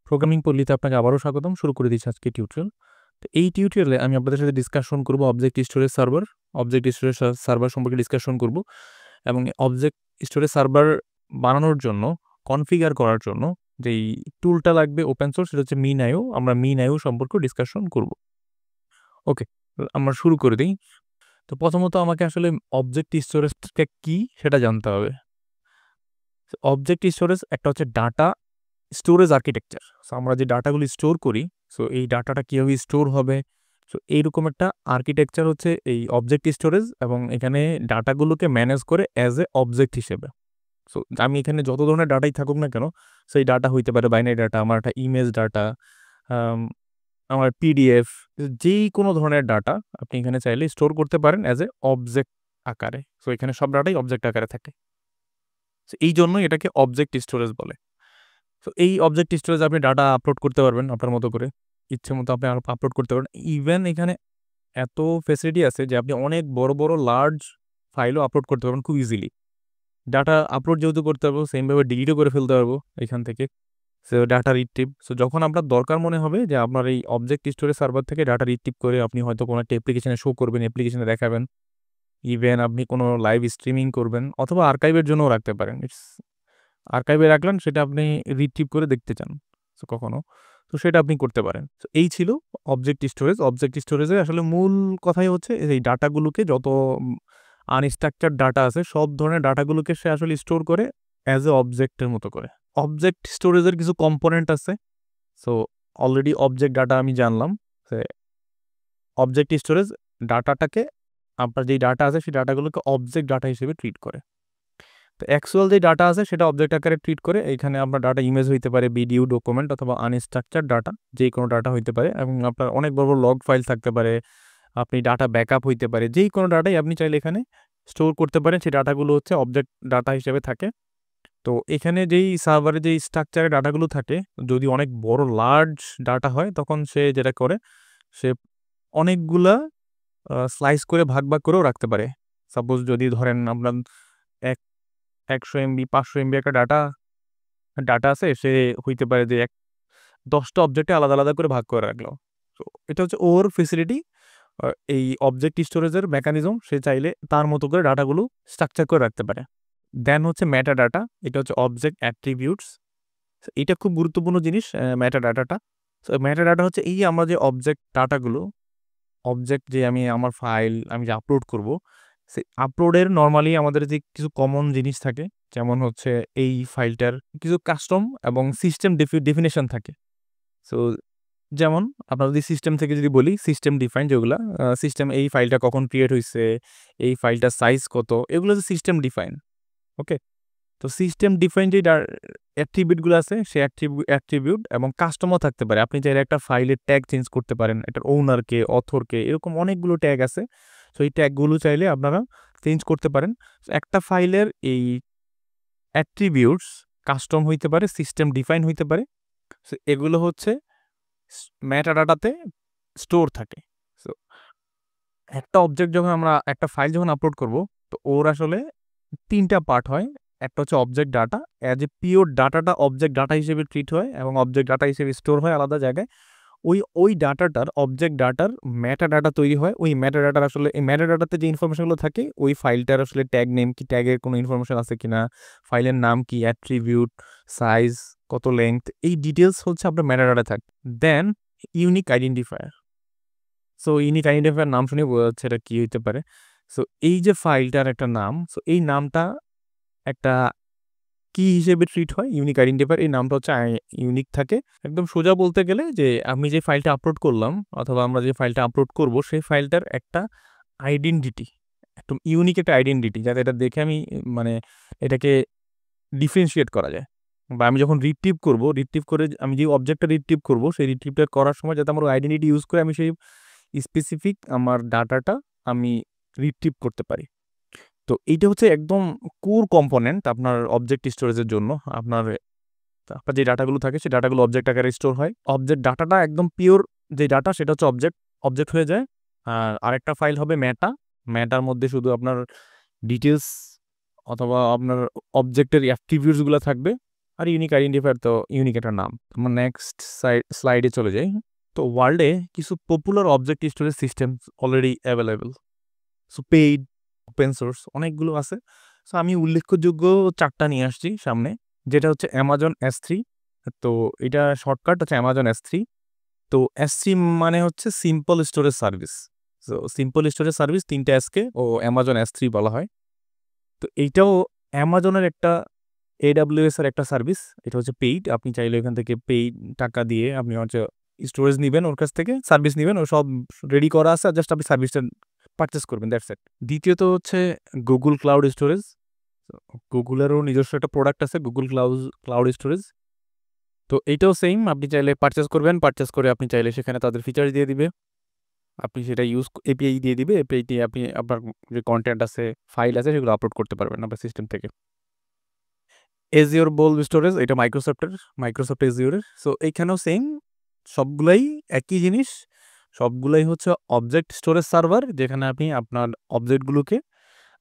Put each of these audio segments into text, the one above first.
Programming পল্লীতে আপনাকে আবারও স্বাগতম। শুরু করে দিচ্ছি আজকে টিউটোরিয়াল। তো এই টিউটোরিয়ালে আমি আপনাদের সাথে ডিসকাশন করব অবজেক্ট স্টোরেজ সার্ভার সম্পর্কে ডিসকাশন করব এবং অবজেক্ট স্টোরেজ সার্ভার বানানোর জন্য কনফিগার করার জন্য যেই টুলটা লাগবে ওপেন সোর্স, সেটা হচ্ছে মিন.io। আমরা মিন.io সম্পর্কে ডিসকাশন করব। ওকে, আমরা শুরু করে দিই। তো প্রথমত আমাকে আসলে অবজেক্ট স্টোরেজটা কি সেটা জানতে হবে। অবজেক্ট স্টোরেজ একটা হচ্ছে ডাটা স্টোরেজ আর্কিটেকচার। সো আমরা যে ডাটাগুলি স্টোর করি, সো এই ডাটাটা কীভাবে স্টোর হবে, সো এইরকম একটা আর্কিটেকচার হচ্ছে এই অবজেক্ট স্টোরেজ, এবং এখানে ডাটাগুলোকে ম্যানেজ করে অ্যাজ এ অবজেক্ট হিসেবে। সো আমি এখানে যত ধরনের ডাটাই থাকুক না কেন, সেই ডাটা হইতে পারে বাইনারি ডাটা, আমার একটা ইমেজ ডাটা, আমার পিডিএফ, যেই কোনো ধরনের ডাটা আপনি এখানে চাইলে স্টোর করতে পারেন অ্যাজ এ অবজেক্ট আকারে। সো এখানে সব ডাটাই অবজেক্ট আকারে থাকে। সো এই জন্যই এটাকে অবজেক্ট স্টোরেজ বলে। তো এই অবজেক্ট স্টোরেজ আপনি ডাটা আপলোড করতে পারবেন আপনার মতো করে, ইচ্ছে মতো আপনি আপলোড করতে পারবেন। ইভেন এখানে এত ফেসিলিটি আছে যে আপনি অনেক বড় বড় লার্জ ফাইলও আপলোড করতে পারবেন খুব ইজিলি। ডাটা আপলোড যেহেতু করতে পারবো, সেমভাবে ডিলিটও করে ফেলতে পারবো এখান থেকে। সো ডাটা রিট্রিভ, সো যখন আপনার দরকার মনে হবে যে আপনার এই অবজেক্ট স্টোরেজ সার্ভার থেকে ডাটা রিট্রিভ করে আপনি হয়তো কোনো একটা অ্যাপ্লিকেশনে শো করবেন, অ্যাপ্লিকেশনে দেখাবেন, ইভেন আপনি কোনো লাইভ স্ট্রিমিং করবেন, অথবা আর্কাইভের জন্যও রাখতে পারেন। আর্কাইভে রাখলেন, সেটা আপনি রিট্রিভ করে দেখতে চান সো কখনো, তো সেটা আপনি করতে পারেন। তো এই ছিল অবজেক্ট স্টোরেজ। অবজেক্ট স্টোরেজের আসলে মূল কথাই হচ্ছে এই ডাটাগুলোকে, যত আনস্ট্রাকচার ডাটা আছে সব ধরনের ডাটাগুলোকে সে আসলে স্টোর করে অ্যাজ এ অবজেক্টের মতো করে। অবজেক্ট স্টোরেজের কিছু কম্পোনেন্ট আছে। সো অলরেডি অবজেক্ট ডাটা আমি জানলাম। অবজেক্ট স্টোরেজ ডাটাটাকে, আপনার যেই ডাটা আছে সেই ডাটাগুলোকে অবজেক্ট ডাটা হিসেবে ট্রিট করে। তো অ্যাকচুয়াল যে ডাটা আছে সেটা অবজেক্ট আকারে ট্রিট করে। এখানে আপনার ডাটা ইমেজ হইতে পারে, ভিডিও, ডকুমেন্ট, অথবা আনস্ট্রাকচার ডাটা, যে কোনো ডাটা হইতে পারে। এবং আপনার অনেক বড় বড় লগ ফাইল থাকতে পারে, আপনি ডাটা ব্যাকআপ হইতে পারে, যেই কোনো ডাটাই আপনি চাইলে এখানে স্টোর করতে পারেন। সেই ডাটাগুলো হচ্ছে অবজেক্ট ডাটা হিসেবে থাকে। তো এখানে যেই সার্ভারে যেই স্ট্রাকচারে ডাটাগুলো থাকে, যদি অনেক বড় লার্জ ডাটা হয় তখন সে যেটা করে, সে অনেকগুলা স্লাইস করে ভাগ ভাগ করেও রাখতে পারে। সাপোজ যদি ধরেন আপনার 100 MB 500 MB একটা ডাটা আছে, সে হইতে পারে যে 10টা অবজেক্টে আলাদা আলাদা করে ভাগ করে রাখলো। তো এটা হচ্ছে ওর ফেসিলিটি, এই অবজেক্ট স্টোরেজের মেকানিজম। সে চাইলে তার মতো করে ডাটাগুলো স্ট্রাকচার করে রাখতে পারে। দেন হচ্ছে মেটা ডাটা, এটা হচ্ছে অবজেক্ট অ্যাট্রিবিউটস। এটা খুব গুরুত্বপূর্ণ জিনিস, মেটা ডাটাটা। সো মেটা ডাটা হচ্ছে এই আমরা যে অবজেক্ট ডাটাগুলো, অবজেক্ট যে আমার ফাইল আমি যে আপলোড করব, সে আপলোডের নর্মালি আমাদের যে কিছু কমন জিনিস থাকে, যেমন হচ্ছে এই ফাইলটার কিছু কাস্টম এবং সিস্টেম ডেফিনেশন থাকে। সো যেমন আপনার যদি সিস্টেম থেকে যদি বলি, সিস্টেম ডিফাইন যেগুলা, সিস্টেম এই ফাইলটা কখন ক্রিয়েট হয়েছে, এই ফাইলটার সাইজ কত, এগুলো হচ্ছে সিস্টেম ডিফাইন। ওকে, তো সিস্টেম ডিফাইন যে অ্যাট্রিবিউটগুলো আছে, সে অ্যাট্রিবিউট এবং কাস্টমও থাকতে পারে। আপনি চাইলে একটা ফাইলের ট্যাগ চেঞ্জ করতে পারেন, এটার ওনারকে, অথরকে, এরকম অনেকগুলো ট্যাগ আছে। সো এই ট্যাগগুলো চাইলে আপনারা চেঞ্জ করতে পারেন। একটা ফাইলের এই অ্যাট্রিবিউটস কাস্টম হইতে পারে, সিস্টেম ডিফাইন হইতে পারে। সো এগুলো হচ্ছে মেটা ডাটাতে স্টোর থাকে। সো একটা অবজেক্ট যখন আমরা একটা ফাইল যখন আপলোড করব, তো ওর আসলে 3টা পার্ট হয়। একটা হচ্ছে object data, as a pure ডাটাটা অবজেক্ট ডাটা হিসেবে ট্রিট হয় এবং অবজেক্ট ডাটা হিসেবে স্টোর হয় আলাদা জায়গায়। ওই ডাটাটার, অবজেক্ট ডাটার মেটা ডাটা তৈরি হয়। ওই মেটা ডাটার আসলে, এই মেটা ডাটাতে যে ইনফরমেশনগুলো থাকে, ওই ফাইলটার আসলে ট্যাগ নেম কি, ট্যাগের কোনো ইনফরমেশন আছে কিনা, ফাইলের নাম কি, অ্যাট্রিবিউট, সাইজ, কত লেংথ, এই ডিটেলস হচ্ছে আপনার মেটা ডাটা থাকে। Then unique identifier. So unique identifier নাম শুনে বোঝা যাচ্ছে এটা কি হইতে পারে। সো এই যে ফাইলটার একটা নাম, সো এই নামটা একটা কি হিসেবে ট্রিট হয়, ইউনিক আইডেন্টিফায়ার। এই নামটা হচ্ছে ইউনিক থাকে। একদম সোজা বলতে গেলে যে আমি যে ফাইলটা আপলোড করলাম, অথবা আমরা যে ফাইলটা আপলোড করব, সেই ফাইলটার একটা আইডেন্টিটি, একদম ইউনিক একটা আইডেন্টিটি, যাতে এটা দেখে আমি মানে এটাকে ডিফারেন্সিয়েট করা যায়। বা আমি যখন রিট্রিভ করে আমি যে অবজেক্টটা রিট্রিভ করব, সেই রিট্রিভটা করার সময় যাতে আমার আইডেন্টিটি ইউজ করে আমি সেই স্পেসিফিক আমার ডাটাটা আমি রিট্রিভ করতে পারি। তো এইটা হচ্ছে একদম কোর কম্পোনেন্ট আপনার অবজেক্ট স্টোরেজের জন্য। আপনার যে ডাটাগুলো থাকে, সেই ডাটাগুলো অবজেক্ট আকারে স্টোর হয়। অবজেক্ট ডাটাটা একদম পিওর যে ডাটা, সেটা হচ্ছে অবজেক্ট হয়ে যায়। আর আরেকটা ফাইল হবে ম্যাটার মধ্যে শুধু আপনার ডিটেলস অথবা আপনার অবজেক্টের অ্যাট্রিবিউটসগুলো থাকবে। আর ইউনিক আইডেন্টিফায়ার তো ইউনিক একটা নাম। আমরা নেক্সট স্লাইডে চলে যাই। তো ওয়ার্ল্ডে কিছু popular object storage system already available. So paid, open source অনেকগুলো আছে। সো আমি উল্লেখযোগ্য 4টা নিয়ে আসছি সামনে, যেটা হচ্ছে অ্যামাজন S3। তো এটা শর্টকাট হচ্ছে অ্যামাজন S3। তো S3 মানে হচ্ছে simple storage service. So simple storage service 3টা এসকে ও অ্যামাজন S3 বলা হয়। তো এইটাও অ্যামাজনের একটা AWS এর একটা সার্ভিস। এটা হচ্ছে পেইড। আপনি চাইলে এখান থেকে পেইড টাকা দিয়ে আপনি হচ্ছে স্টোরেজ নিবেন, ওর কাছ থেকে সার্ভিস নিবেন, ও সব রেডি করা আছে, জাস্ট আপনি সার্ভিসটা পারচেস করবেন, দ্যাটস ইট। দ্বিতীয়ত হচ্ছে গুগল ক্লাউড স্টোরেজ। গুগলেরও নিজস্ব একটা প্রোডাক্ট আছে, গুগল ক্লাউড স্টোরেজ। তো এইটাও সেম, আপনি চাইলে পারচেস করবেন, পারচেস করে আপনি চাইলে সেখানে তাদের ফিচার দিয়ে দিবে, আপনি সেটা এপিআই দিয়ে দিবে, এপিআই দিয়ে আপনি আপনার যে কন্টেন্ট আছে, ফাইল আছে, সেগুলো আপলোড করতে পারবেন আপনার সিস্টেম থেকে। এজিওর বোল্ড স্টোরেজ, এটা মাইক্রোসফট এজিওরের। সো এইখানেও সেম, সবগুলাই একই জিনিস, সবগুলাই হচ্ছে অবজেক্ট স্টোরেজ সার্ভার, যেখানে আপনি আপনার অবজেক্টগুলোকে,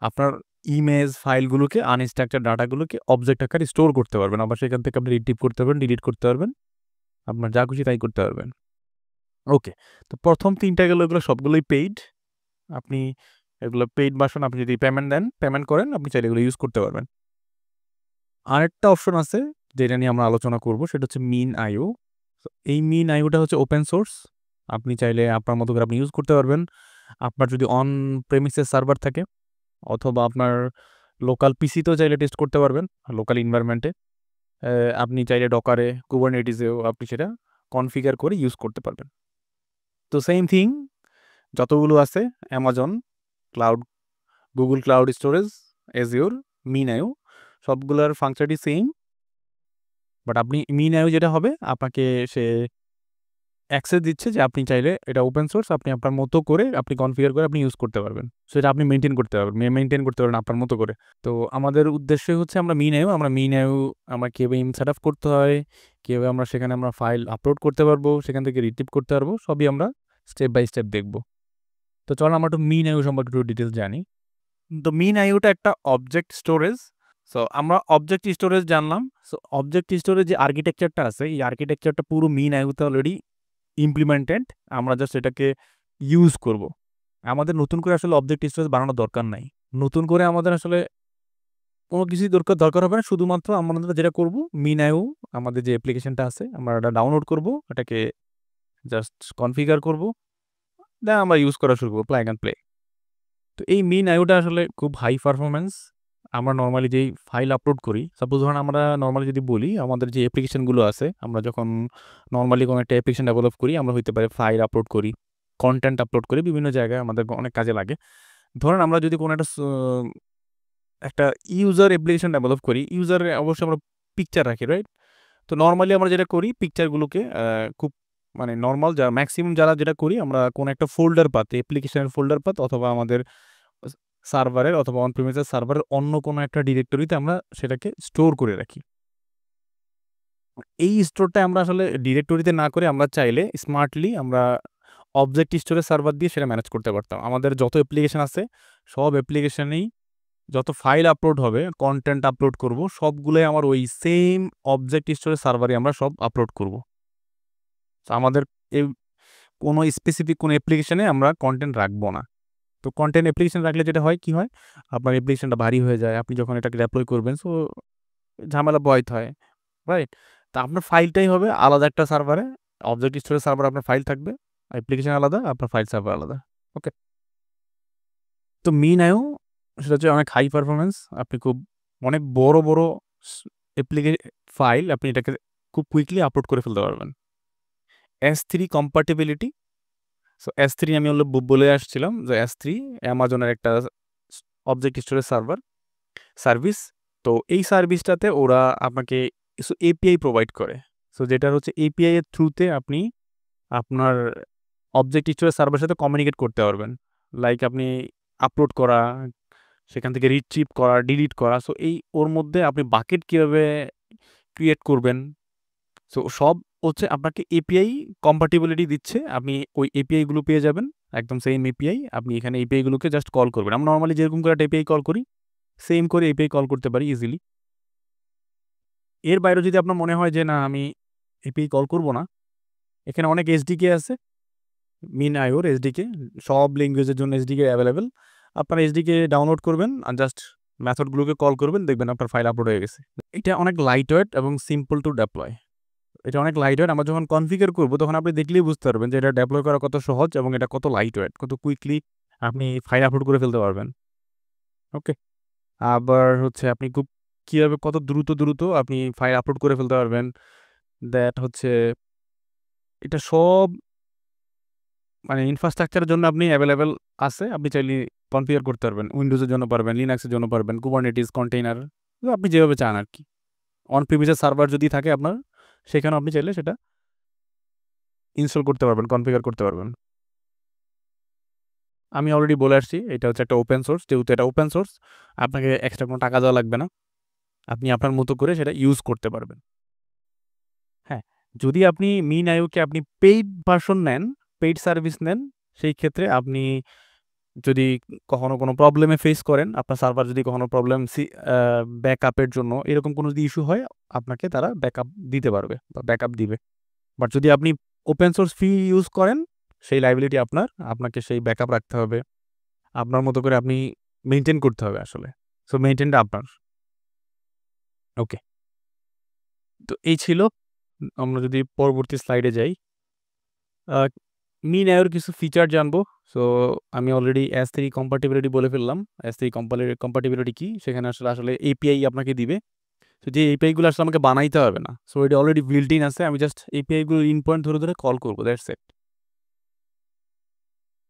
আপনার ইমেজ ফাইলগুলোকে, আনস্ট্রাকচার ডাটাগুলোকে অবজেক্ট আকারে স্টোর করতে পারবেন। আবার সেখান থেকে আপনি রিট্রিভ করতে পারবেন, ডিলিট করতে পারবেন, আপনার যা খুশি তাই করতে পারবেন। ওকে, তো প্রথম 3টা গেল, এগুলো সবগুলোই পেইড। আপনি এগুলো পেইড ভার্সন, আপনি যদি পেমেন্ট করেন, আপনি চাইলে এগুলো ইউজ করতে পারবেন। আরেকটা অপশন আছে যেটা নিয়ে আমরা আলোচনা করব, সেটা হচ্ছে মিন.io। এই মিন.ioটা হচ্ছে ওপেন সোর্স, আপনি চাইলে আপনার মতো করে আপনি ইউজ করতে পারবেন। আপনার যদি অন প্রেমিসেস সার্ভার থাকে, অথবা আপনার লোকাল পিসিতেও চাইলে টেস্ট করতে পারবেন, লোকাল এনভায়রনমেন্টে। আপনি চাইলে ডকারে, কুবারনেটিসেও আপনি সেটা কনফিগার করে ইউজ করতে পারবেন। তো সেম থিং, যতগুলো আছে Amazon cloud, Google cloud storage, Azure, মিন.io, সবগুলোর ফাংশনটি সেম। বাট আপনি মিন.io যেটা হবে, আপনাকে সে অ্যাক্সেস দিচ্ছে যে আপনি চাইলে, এটা ওপেন সোর্স, আপনি আপনার মতো করে আপনি কনফিগার করে আপনি ইউজ করতে পারবেন। সেটা আপনি মেনটেন করতে পারবেন আপনার মতো করে। তো আমাদের উদ্দেশ্য হচ্ছে আমরা মিন.io আমরা কীভাবে সেট আপ করতে হয়, কীভাবে আমরা সেখানে আমরা ফাইল আপলোড করতে পারবো, সেখান থেকে রিট্রিভ করতে পারবো, সবই আমরা স্টেপ বাই স্টেপ দেখবো। তো চলো আমরা একটু মিন.io সম্পর্কে একটু ডিটেলস জানি। তো মিন.ioটা একটা অবজেক্ট স্টোরেজ। সো আমরা অবজেক্ট স্টোরেজ জানলাম। সো অবজেক্ট স্টোরেজ যে আর্কিটেকচারটা আছে, এই আর্কিটেকচারটা পুরো মিন.ioতে অলরেডি ইমপ্লিমেন্টেড। আমরা জাস্ট এটাকে ইউজ করব। আমাদের নতুন করে আসলে অবজেক্ট স্টোরেজ বানানোর দরকার নাই। নতুন করে আমাদের আসলে কোনো কিছুই দরকার হবে না। শুধুমাত্র আমরা যেটা করব, মিন.io আমাদের যে অ্যাপ্লিকেশনটা আছে, আমরা এটা ডাউনলোড করব, এটাকে জাস্ট কনফিগার করব, দেন আমরা ইউজ করা শুরু করব, প্লাগ অ্যান্ড প্লে। তো এই মিন.ioটা আসলে খুব হাই পারফরমেন্স। আমরা নর্মালি যেই ফাইল আপলোড করি, সাপোজ ধরুন আমরা নর্মালি যদি বলি, আমাদের যে অ্যাপ্লিকেশনগুলো আছে, আমরা যখন নর্মালি কোনো একটা অ্যাপ্লিকেশন ডেভেলপ করি, আমরা হইতে পারে ফাইল আপলোড করি, কন্টেন্ট আপলোড করি, বিভিন্ন জায়গায় আমাদের অনেক কাজে লাগে। ধরেন আমরা যদি কোনো একটা ইউজার অ্যাপ্লিকেশন ডেভেলপ করি, ইউজারে অবশ্যই আমরা পিকচার রাখি, রাইট? তো নর্মালি আমরা যেটা করি, পিকচারগুলোকে খুব মানে নর্মাল ম্যাক্সিমাম যারা যেটা করি, আমরা কোনো একটা ফোল্ডার পাত, অ্যাপ্লিকেশনের ফোল্ডার পাত, অথবা আমাদের সার্ভারের অথবা অন প্রিমিসেস সার্ভারের অন্য কোনো একটা ডিরেক্টরিতে আমরা সেটাকে স্টোর করে রাখি। এই স্টোরটা আমরা আসলে ডিরেক্টরিতে না করে, আমরা চাইলে স্মার্টলি আমরা অবজেক্ট স্টোরেজ সার্ভার দিয়ে সেটা ম্যানেজ করতে পারতাম। আমাদের যত অ্যাপ্লিকেশন আছে, সব অ্যাপ্লিকেশনেই যত ফাইল আপলোড হবে, কন্টেন্ট আপলোড করব, সবগুলোই আমার ওই সেম অবজেক্ট স্টোরেজ সার্ভারে আমরা সব আপলোড করব। আমাদের এই কোনো স্পেসিফিক কোনো অ্যাপ্লিকেশনে আমরা কন্টেন্ট রাখবো না। তো কন্টেন্ট অ্যাপ্লিকেশন রাখলে যেটা হয়, কি হয়, আপনার অ্যাপ্লিকেশনটা ভারী হয়ে যায়, আপনি যখন এটাকে ডেপ্লয় করবেন, সো ঝামেলা বয়তে হয়, রাইট? তো আপনার ফাইলটাই হবে আলাদা একটা সার্ভারে, অবজেক্ট স্টোরেজ সার্ভার, আপনার ফাইল থাকবে, অ্যাপ্লিকেশন আলাদা, আপনার ফাইল সার্ভার আলাদা। ওকে, তো মিন.io সেটা হচ্ছে অনেক হাই পারফরমেন্স। আপনি খুব অনেক বড় বড় ফাইল আপনি এটাকে খুব কুইকলি আপলোড করে ফেলতে পারবেন। S3 compatibility. সো S3 আমি বলে আসছিলাম যে S3 অ্যামাজনের একটা অবজেক্ট স্টোরেজ সার্ভিস। তো এই সার্ভিসটাতে ওরা আপনাকে কিছু এপিআই প্রোভাইড করে। সো যেটা হচ্ছে এপিআই এর থ্রুতে আপনি আপনার অবজেক্ট স্টোরেজ সার্ভারের সাথে কমিউনিকেট করতে পারবেন। লাইক আপনি আপলোড করা, সেখান থেকে রিট্রিভ করা, ডিলিট করা। সো এই ওর মধ্যে আপনি বাকেট কীভাবে ক্রিয়েট করবেন, সো সব হচ্ছে আপনাকে এপিআই কম্পাটিবিলিটি দিচ্ছে। আপনি ওই এপিআইগুলো পেয়ে যাবেন, একদম সেম এপিআই। আপনি এখানে এপিআইগুলোকে জাস্ট কল করবেন। আমরা নর্মালি যেরকম করে একটা এপিআই কল করি, সেম করে এপিআই কল করতে পারি ইজিলি। এর বাইরেও যদি আপনার মনে হয় যে না আমি এপিআই কল করব না, এখানে অনেক এসডিকে আছে, মিন.io এসডিকে, সব ল্যাঙ্গুয়েজের জন্য এসডিকে অ্যাভেলেবেল। আপনারা এসডিকে ডাউনলোড করবেন আর জাস্ট মেথডগুলোকে কল করবেন, দেখবেন আপনার ফাইল আপলোড হয়ে গেছে। এটা অনেক লাইট ওয়েট এবং সিম্পল টু ডেপ্লয়। এটা অনেক লাইট ওয়েট। আমরা যখন কনফিগার করবো তখন আপনি দেখলেই বুঝতে পারবেন যে এটা ডেপ্লয় করা কত সহজ এবং এটা কত লাইট ওয়েট, কত কুইকলি আপনি ফাইল আপলোড করে ফেলতে পারবেন। ওকে, আবার হচ্ছে আপনি খুব কীভাবে কত দ্রুত আপনি ফাইল আপলোড করে ফেলতে পারবেন, দ্যাট হচ্ছে এটা সব মানে ইনফ্রাস্ট্রাকচারের জন্য আপনি অ্যাভেলেবেল আছে। আপনি চাইলে কনফিগার করতে পারবেন, উইন্ডোজের জন্য পারবেন, লিনাক্সের জন্য পারবেন, কুবারনেটিস, কন্টেইনার, আপনি যেভাবে চান আর কি। অন প্রিমিসের সার্ভার যদি থাকে আপনার, সেখানেও আপনি চাইলে সেটা ইনস্টল করতে পারবেন, কনফিগার করতে পারবেন। আমি অলরেডি বলে আসছি এটা হচ্ছে একটা ওপেন সোর্স। যেহেতু এটা ওপেন সোর্স, আপনাকে এক্সট্রা কোনো টাকা দেওয়া লাগবে না, আপনি আপনার মতো করে সেটা ইউজ করতে পারবেন। হ্যাঁ, যদি আপনি মিন.ioকে আপনি পেইড ভার্সন নেন, পেইড সার্ভিস নেন, সেই ক্ষেত্রে আপনি যদি কখনো কোনো প্রবলেমে ফেস করেন, আপনার সার্ভার যদি কখনো প্রবলেম ব্যাকআপের জন্য এরকম কোনো যদি ইস্যু হয়, আপনাকে তারা ব্যাকআপ দিতে পারবে বা ব্যাকআপ দিবে। বাট যদি আপনি ওপেন সোর্স ফ্রি ইউজ করেন, সেই লাইবিলিটি আপনাকে সেই ব্যাকআপ রাখতে হবে, আপনার মতো করে আপনি মেনটেন করতে হবে আসলে। সো মেনটেনটা আপনার। ওকে, তো এই ছিল। আমরা যদি পরবর্তী স্লাইডে যাই, মিন.ioর কিছু ফিচার জানবো। সো আমি অলরেডি S3 কম্পাটিবিলিটি বলে ফেললাম। S3 কম্পাটিবিলিটি কি, সেখানে আসলে এপিআই আপনাকে দিবে। তো যে এপিআইগুলো আসলে আমাকে বানাইতে হবে না, সো এটা অলরেডি বিল্ট ইন আছে, আমি জাস্ট এপিআইগুলো ইন পয়েন্ট ধরে কল করবো, that's it.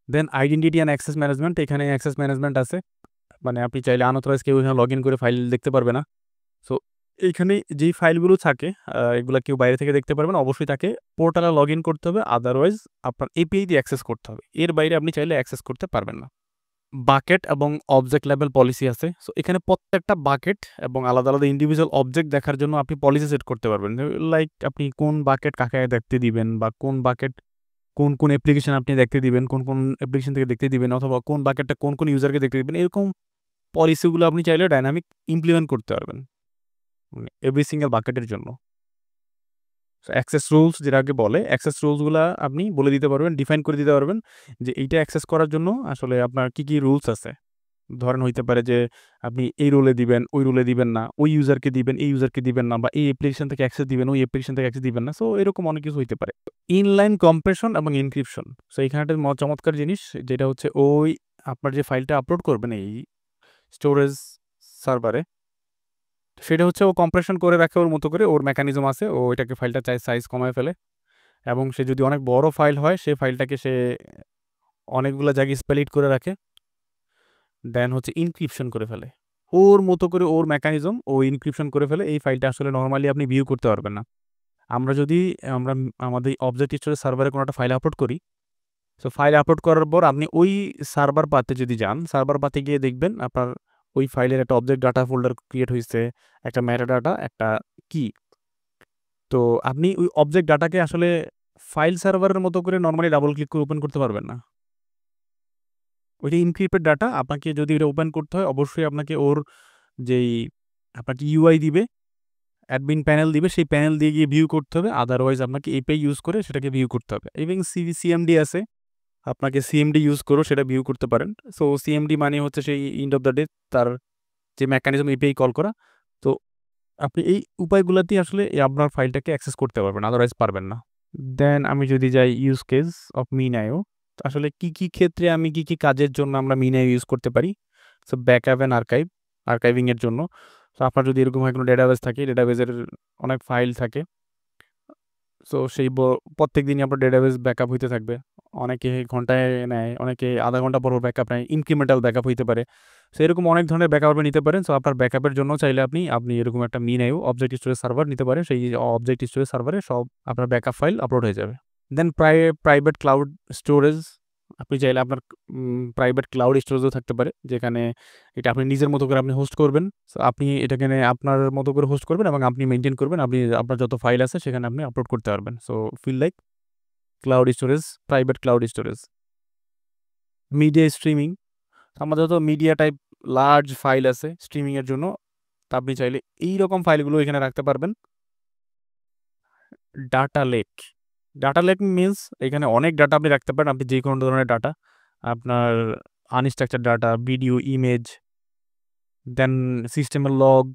Then identity and access management, এখানে অ্যাক্সেস ম্যানেজমেন্ট আছে, মানে আপনি চাইলে আনঅথরাইজ কেউ এখানে লগ ইন করে ফাইল দেখতে পারবে না। সো এইখানে যেই ফাইলগুলো থাকে এগুলো কেউ বাইরে থেকে দেখতে পারবে না, অবশ্যই তাকে পোর্টালে লগ ইন করতে হবে, আদারওয়াইজ আপনার এপিআই দিয়ে অ্যাক্সেস করতে হবে, এর বাইরে আপনি চাইলে অ্যাক্সেস করতে পারবেন না। বাকেট এবং অবজেক্ট লেভেল পলিসি আছে। সো এখানে প্রত্যেকটা বাকেট এবং আলাদা আলাদা ইন্ডিভিজুয়াল অবজেক্ট দেখার জন্য আপনি পলিসি সেট করতে পারবেন, লাইক আপনি কোন বাকেট কাকে দেখতে দিবেন, বা কোন বাকেট কোন অ্যাপ্লিকেশন আপনি দেখতে দিবেন, কোন অ্যাপ্লিকেশন থেকে দেখতে দিবেন, অথবা কোন বাকেটটা কোন ইউজারকে দেখতে দিবেন, এরকম পলিসিগুলো আপনি চাইলে ডাইনামিক ইমপ্লিমেন্ট করতে পারবেন এভরি সিঙ্গেল বাকেটের জন্য। অ্যাক্সেস রুলস যেটাকে বলে, অ্যাক্সেস রুলসগুলো আপনি বলে দিতে পারবেন, ডিফাইন করে দিতে পারবেন যে এইটা অ্যাক্সেস করার জন্য আসলে আপনার কি রুলস আছে। ধরেন হইতে পারে যে আপনি এই রোলে দিবেন, ওই রোলে দিবেন না, ওই ইউজারকে দিবেন, এই ইউজারকে দিবেন না, বা এই অ্যাপ্লিকেশন থেকে অ্যাক্সেস দিবেন, ওই অ্যাপ্লিকেশন থেকে অ্যাক্সেস দিবেন না। সো এরকম অনেক কিছু হইতে পারে। ইনলাইন কম্প্রেশন এবং এনক্রিপশন, সো এখানে একটা চমৎকার জিনিস, যেটা হচ্ছে ওই আপনার যে ফাইলটা আপলোড করবেন এই স্টোরেজ সার্ভারে, সেটা হচ্ছে ও কম্প্রেশন করে রাখে ওর মতো করে, ওর মেকানিজম আছে, ও এটাকে ফাইলটা চাই সাইজ কমায় ফেলে, এবং সে যদি অনেক বড় ফাইল হয়, সে ফাইলটাকে সে অনেকগুলো জায়গায় স্পেলিট করে রাখে, দেন হচ্ছে ইনক্রিপশন করে ফেলে ওর মতো করে, ওর মেকানিজম ও ইনক্রিপশন করে ফেলে। এই ফাইলটা আসলে নর্মালি আপনি ভিউ করতে পারবেন না। আমরা আমাদের অবজেক্ট স্টোরেজ সার্ভারে কোনো একটা ফাইল আপলোড করি, সো ফাইল আপলোড করার পর আপনি ওই সার্ভার পাতে যদি যান, সার্ভার পাতে গিয়ে দেখবেন আপনার ওই ফাইলের একটা অবজেক্ট ডাটা ফোল্ডার ক্রিয়েট হয়েছে, একটা ম্যাটা ডাটা, একটা কি। তো আপনি ওই অবজেক্ট ডাটাকে আসলে ফাইল সার্ভারের মতো করে নর্মালি ডাবল ক্লিক করে ওপেন করতে পারবেন না। ওইটা ইনক্রিপ্টেড ডাটা, আপনাকে যদি এটা ওপেন করতে হয়, অবশ্যই আপনাকে ওর যেই আপনাকে ইউআই দিবে, অ্যাডমিন প্যানেল দিবে, সেই প্যানেল দিয়ে গিয়ে ভিউ করতে হবে, আদারওয়াইজ আপনাকে এপিআই ইউজ করে সেটাকে ভিউ করতে হবে। এবং সিএমডি আছে, আপনাকে সিএমডি ইউজ করেও সেটা ভিউ করতে পারেন। সো সিএমডি মানে হচ্ছে সেই এন্ড অফ দ্য ডে তার যে মেকানিজম এপিআই কল করা। তো আপনি এই উপায়গুলোতেই আসলে আপনার ফাইলটাকে অ্যাক্সেস করতে পারবেন, আদারওয়াইজ পারবেন না। দেন আমি যদি যাই ইউজ কেস অফ মিন.io, আসলে কি ক্ষেত্রে আমি কি কাজের জন্য আমরা মিন.io ইউজ করতে পারি। সো ব্যাকআপ অ্যান্ড আর্কাইভিংয়ের জন্য। তো আপনার যদি এরকম হয় কোনো ডেটাবেস থাকে, ডেটাবেসের অনেক ফাইল থাকে, সো সেই প্রত্যেক দিনই আপনার ডেটাবেস ব্যাকআপ হইতে থাকবে, অনেকে ঘন্টায় নেয়, অনেকে আধা ঘন্টা পর ব্যাকআপ নেয়, ইনক্রিমেন্টাল ব্যাকআপ হইতে পারে। সো এরকম অনেক ধরনের ব্যাকআপ আপনি নিতে পারেন। সো আপনার ব্যাকআপের জন্য চাইলে আপনি এরকম একটা মিন.io অবজেক্ট স্টোরেজ সার্ভার নিতে পারেন, সেই অবজেক্ট স্টোরেজ সার্ভারে সব আপনার ব্যাকআপ ফাইল আপলোড হয়ে যাবে। দেন প্রাইভেট ক্লাউড স্টোরেজ, আপনি চাইলে আপনার প্রাইভেট ক্লাউড স্টোরেজও থাকতে পারে, যেখানে এটা আপনি নিজের মতো করে আপনি হোস্ট করবেন। সো আপনি এটাকে আপনার মতো করে হোস্ট করবেন এবং আপনি মেনটেন করবেন, আপনি আপনার যত ফাইল আছে সেখানে আপনি আপলোড করতে পারবেন। So feel like cloud storage, private cloud storage. Media streaming, আমাদের যত মিডিয়া টাইপ লার্জ ফাইল আছে স্ট্রিমিংয়ের জন্য, তা আপনি চাইলে এইরকম ফাইলগুলো এখানে রাখতে পারবেন। ডাটা লেক মিনস এখানে অনেক ডাটা আপনি রাখতে পারেন, আপনি যে কোনো ধরনের ডাটা, আপনার আনস্ট্রাকচার ডাটা, ভিডিও, ইমেজ, দেন সিস্টেমের লগ,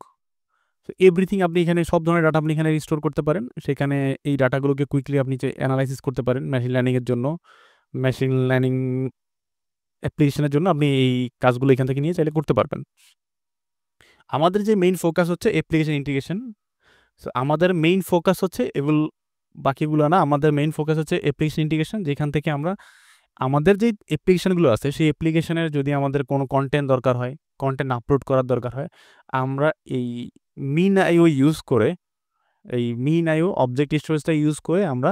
এভরিথিং আপনি এখানে সব ধরনের ডাটা আপনি এখানে স্টোর করতে পারেন। সেখানে এই ডাটাগুলোকে কুইকলি আপনি অ্যানালাইসিস করতে পারেন মেশিন লার্নিংয়ের জন্য, মেশিন লার্নিং অ্যাপ্লিকেশনের জন্য আপনি এই কাজগুলো এখান থেকে নিয়ে চাইলে করতে পারবেন। আমাদের যে মেইন ফোকাস হচ্ছে অ্যাপ্লিকেশন ইন্টিগ্রেশন। সো আমাদের মেইন ফোকাস হচ্ছে বাকিগুলো না, আমাদের মেইন ফোকাস হচ্ছে অ্যাপ্লিকেশন ইন্টিগ্রেশন, যেখান থেকে আমরা আমাদের যে অ্যাপ্লিকেশনগুলো আছে সেই অ্যাপ্লিকেশনের যদি আমাদের কোনো কন্টেন্ট দরকার হয়, কন্টেন্ট আপলোড করার দরকার হয়, আমরা এই মিন আইও ইউজ করে, এই মিন আইও অবজেক্ট স্টোরেজটা ইউজ করে আমরা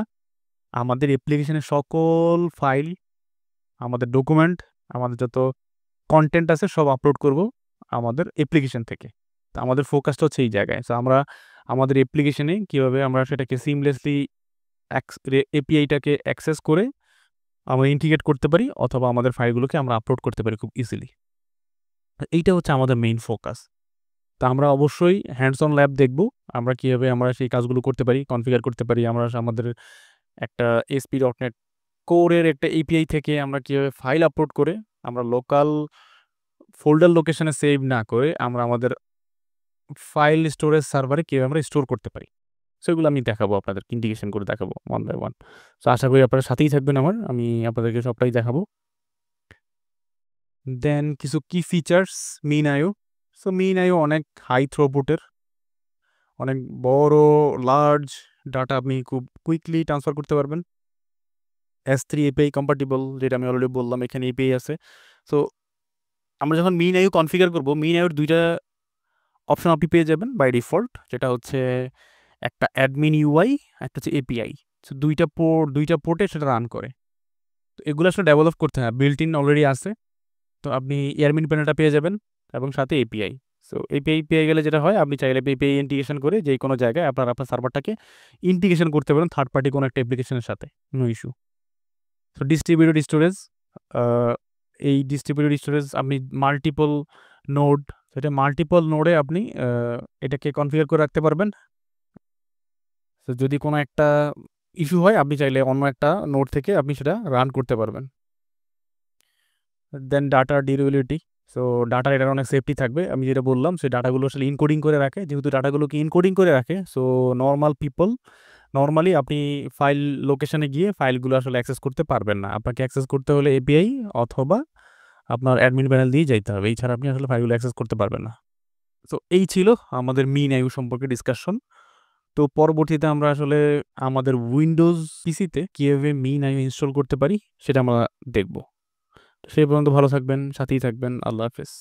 আমাদের অ্যাপ্লিকেশনের সকল ফাইল, আমাদের ডকুমেন্ট, আমাদের যত কন্টেন্ট আছে সব আপলোড করব আমাদের অ্যাপ্লিকেশন থেকে। তো আমাদের ফোকাসটা হচ্ছে এই জায়গায়। সো আমরা আমাদের অ্যাপ্লিকেশনে কীভাবে আমরা সেটাকে সিমলেসলি এপিআইটাকে অ্যাক্সেস করে আমরা ইন্টিগ্রেট করতে পারি, অথবা আমাদের ফাইলগুলোকে আমরা আপলোড করতে পারি খুব ইজিলি। এইটা হচ্ছে আমাদের মেইন ফোকাস। তা আমরা অবশ্যই হ্যান্ডস অন ল্যাব দেখব, আমরা কীভাবে আমরা সেই কাজগুলো করতে পারি, কনফিগার করতে পারি। আমরা আমাদের একটা ASP.NET কোরের একটা এপিআই থেকে আমরা কীভাবে ফাইল আপলোড করে আমরা লোকাল ফোল্ডার লোকেশনে সেভ না করে আমরা আমাদের ফাইল স্টোরেজ সার্ভারে কীভাবে আমরা স্টোর করতে পারি, সেগুলো আমি দেখাবো, আপনাদের ইন্টিগ্রেশন করে দেখাবো ওয়ান বাই ওয়ান। সো আশা করি আপনারা সাথেই থাকবেন আমি আপনাদেরকে সবটাই দেখাবো। দেন কিছু কি ফিচার্স মিন আইও। সো মিন আইও অনেক হাই থ্রুপুটের, অনেক বড় লার্জ ডাটা আপনি খুব কুইকলি ট্রান্সফার করতে পারবেন। S3 API কম্পাটিবল, যেটা আমি অলরেডি বললাম, এখানে API আছে। সো আমরা যখন মিন আইও কনফিগার করবো, মিন আইওর দুইটা অপশন আপনি পেয়ে যাবেন বাই ডিফল্ট, যেটা হচ্ছে একটা অ্যাডমিন ইউআই, একটা হচ্ছে এপিআই। সো দুইটা পোর্টে সেটা রান করে। তো এগুলো আসলে ডেভেলপ করতে হয়, বিল্ট ইন অলরেডি আছে। তো আপনি এয়ারমিন প্যানেলটা পেয়ে যাবেন এবং সাথে এপিআই। সো এপিআই পেয়ে গেলে যেটা হয়, আপনি চাইলে এপিআই ইন্টিগ্রেশন করে যে কোনো জায়গায় আপনার সার্ভারটাকে ইন্টিগ্রেশন করতে পারেন থার্ড পার্টি কোনো একটা অ্যাপ্লিকেশনের সাথে, no issue. So distributed storage, এই ডিস্ট্রিবিউটেড স্টোরেজ আপনি মাল্টিপল নোড, সেটা মাল্টিপল নোডে আপনি এটাকে কনফিগার করে রাখতে পারবেন। তো যদি কোনো একটা ইস্যু হয়, আপনি চাইলে অন্য একটা নোড থেকে আপনি সেটা রান করতে পারবেন। দেন ডাটা ডিউরেবিলিটি। সো ডাটার এটার অনেক সেফটি থাকবে। আমি যেটা বললাম, সেই ডাটাগুলো আসলে ইনকোডিং করে রাখে, যেহেতু ডাটাগুলোকে ইনকোডিং করে রাখে, সো নর্মালি আপনি ফাইল লোকেশনে গিয়ে ফাইলগুলো আসলে অ্যাক্সেস করতে পারবেন না। আপনাকে অ্যাক্সেস করতে হলে এপিআই অথবা আপনার অ্যাডমিন প্যানেল দিয়ে যেতে হবে, এছাড়া আপনি আসলে ফাইলগুলো অ্যাক্সেস করতে পারবেন না। তো এই ছিল আমাদের মিন আইও সম্পর্কে ডিসকাশন। তো পরবর্তীতে আমরা আসলে আমাদের উইন্ডোজ পিসিতে কীভাবে মিন আইও ইনস্টল করতে পারি সেটা আমরা দেখব। সেই পর্যন্ত ভালো থাকবেন, সাথেই থাকবেন। আল্লাহ হাফেজ।